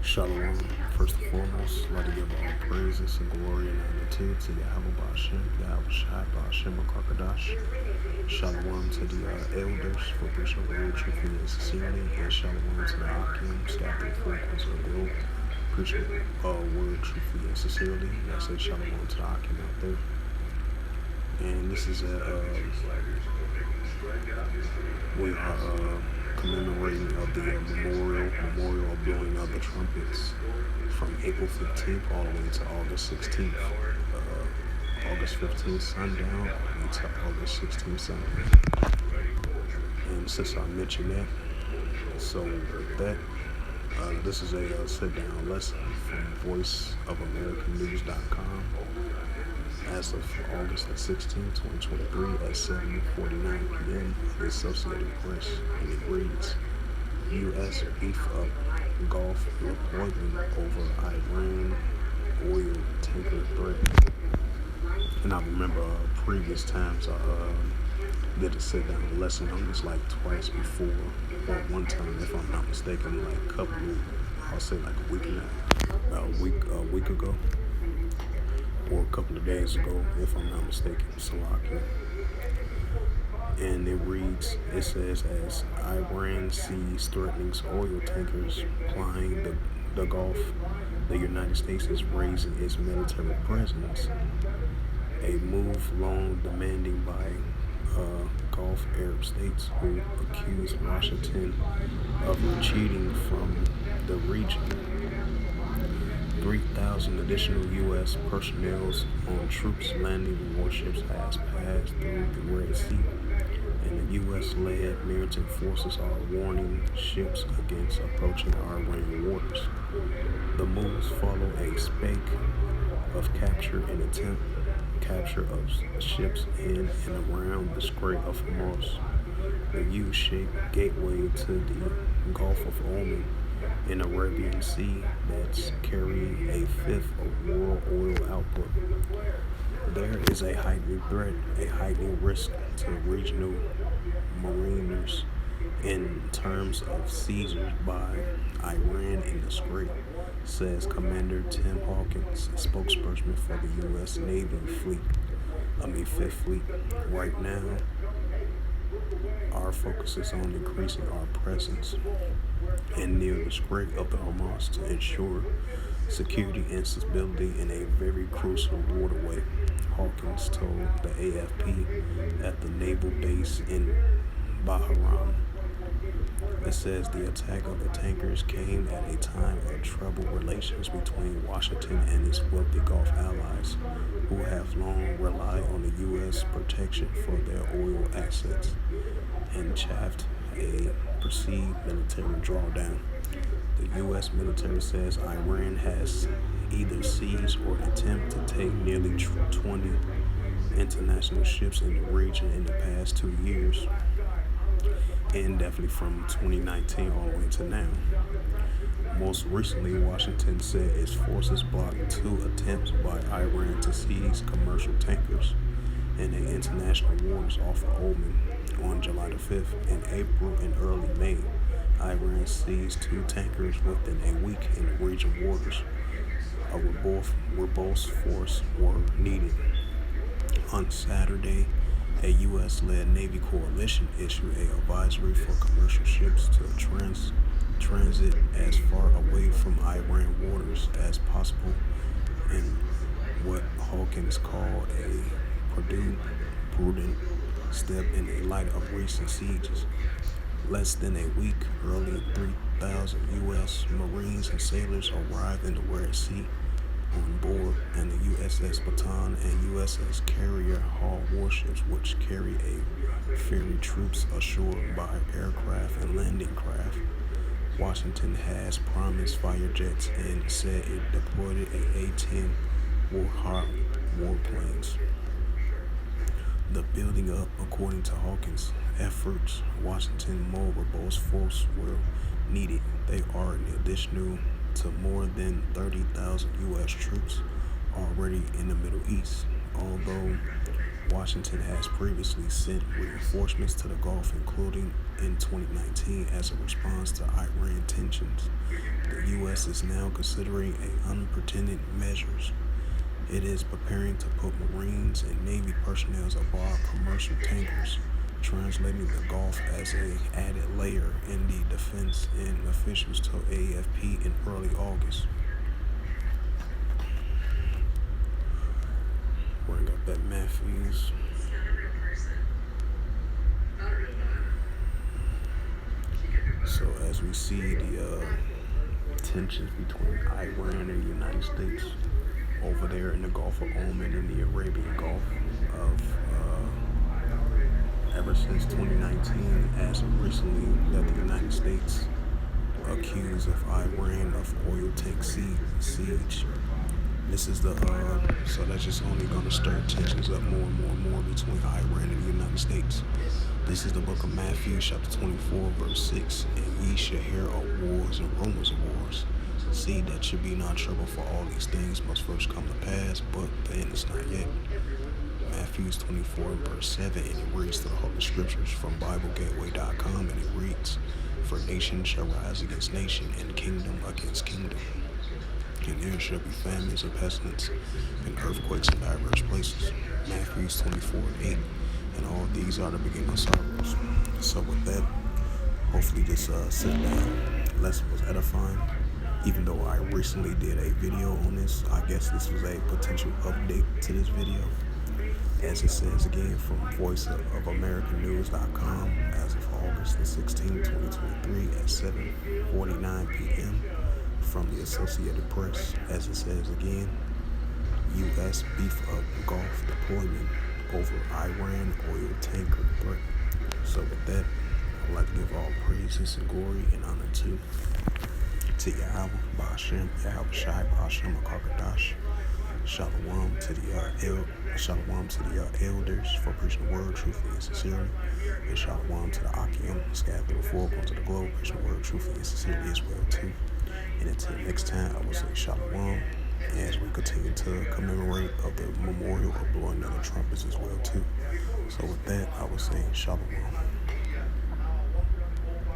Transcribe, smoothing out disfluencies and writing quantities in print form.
Shalom. First and foremost, I'd like to give all praises and glory and honor to Yahweh Ba'ashem, Yahweh Shai Ba'ashem Akarkadash. Shalom to the elders for preaching the word truthfully and sincerely, and shalom to the Hakim, staff and four corners of the globe, preaching word truthfully and sincerely. And I say shalom to the Hakim out there. And this is we are commemorating of the memorial of blowing of the trumpets from April 15th all the way to August 16th. August 15th sundown until August 16th sundown. And since I mentioned that, so with that, this is a sit-down lesson from voiceofamericannews.com as of August the 16th, 2023 at 7:49 p.m. The Associated Press, and it reads, U.S. beef up Gulf deployment over Iran oil tanker threat. And I remember previous times I did a sit-down lesson on this like twice before, or one time if I'm not mistaken, like I'll say like a week and a week ago, or a couple of days ago, if I'm not mistaken, Salaki. And it says, as Iran sees threatening oil tankers plying the Gulf, the United States is raising its military presence, a move long demanded by Gulf Arab states who accuse Washington of retreating from the region. 3,000 additional U.S. personnel on troops landing warships has passed through the Red Sea, and the U.S.-led maritime forces are warning ships against approaching Iran waters. The moves follow a spate of capture of ships in and around the Strait of Hormuz, the U-shaped gateway to the Gulf of Oman, in the Arabian Sea that's carrying a fifth of world oil output. There is a heightened threat, a heightened risk to regional mariners in terms of seizures by Iran in the Strait, says Commander Tim Hawkins, spokesperson for the U.S. Fifth Fleet. Right now, our focus is on increasing our presence and near the Strait of the Hormuz to ensure security and stability in a very crucial waterway, Hawkins told the AFP at the naval base in Bahrain. It says the attack of the tankers came at a time of troubled relations between Washington and its wealthy Gulf allies, who have long relied on the U.S. protection for their oil assets and chafed a perceived military drawdown. The U.S. military says Iran has either seized or attempted to take nearly 20 international ships in the region in the past 2 years, and definitely from 2019 all the way to now. Most recently, Washington said its forces blocked 2 attempts by Iran to seize commercial tankers in the international waters off of Oman on July the 5th. In April and early May, Iran seized 2 tankers within a week in the region waters, where both forces were needed. On Saturday, a U.S.-led Navy coalition issued an advisory for commercial ships to transit as far away from Iran waters as possible in what Hawkins called a prudent step in the light of recent sieges. Less than a week earlier, 3,000 U.S. Marines and sailors arrived in the Red Sea on board, and the USS Bataan and USS Carrier Hall warships, which carry a ferry troops ashore by aircraft and landing craft. Washington has promised fire jets and said it deployed A-10 warplanes. The building up, according to Hawkins' efforts, Washington more robust forces were needed. They are in addition to more than 30,000 U.S. troops already in the Middle East. Although Washington has previously sent reinforcements to the Gulf, including in 2019 as a response to Iran tensions. The U.S. is now considering unprecedented measures. It is preparing to put Marines and Navy personnel aboard commercial tankers, translating the Gulf as an added layer in the defense, and officials told AFP in early August. Bring up that Matthews. So as we see the tensions between Iran and the United States over there in the Gulf of Oman and the Arabian Gulf of ever since 2019, as recently that the United States accused of Iran of oil tank siege. This is so that's just only going to stir tensions up more and more and more between Iran and the United States. This is the book of Matthew, chapter 24, verse 6. And ye shall hear of wars and rumors of wars. See that should be not trouble, for all these things must first come to pass, but the end is not yet. Matthew 24, verse 7, and it reads to the Holy Scriptures from BibleGateway.com, and it reads, for nation shall rise against nation, and kingdom against kingdom. And there shall be famines and pestilence, and earthquakes in diverse places. Matthew 24, 8. And all these are the beginning of sorrows. So with that, hopefully this sit-down lesson was edifying. Even though I recently did a video on this, I guess this was a potential update to this video. As it says again from voiceofamericannews.com, as of August the 16th, 2023 at 7:49 p.m. from the Associated Press. As it says again, U.S. beef up Gulf deployment over Iran oil tanker threat. So with that, I'd like to give all praises and glory and honor to Yahweh, Ba'ashem, Yahweh Shai, Ba'ashem, Akakadash. Shalom to the elders for preaching the word truthfully and sincerely, and shalom to the Akim scattered through the four corners of the globe, preaching the word truthfully and sincerely as well too. And until next time, I will say shalom as we continue to commemorate of the memorial of blowing of the trumpets as well too. So with that, I was saying shalom.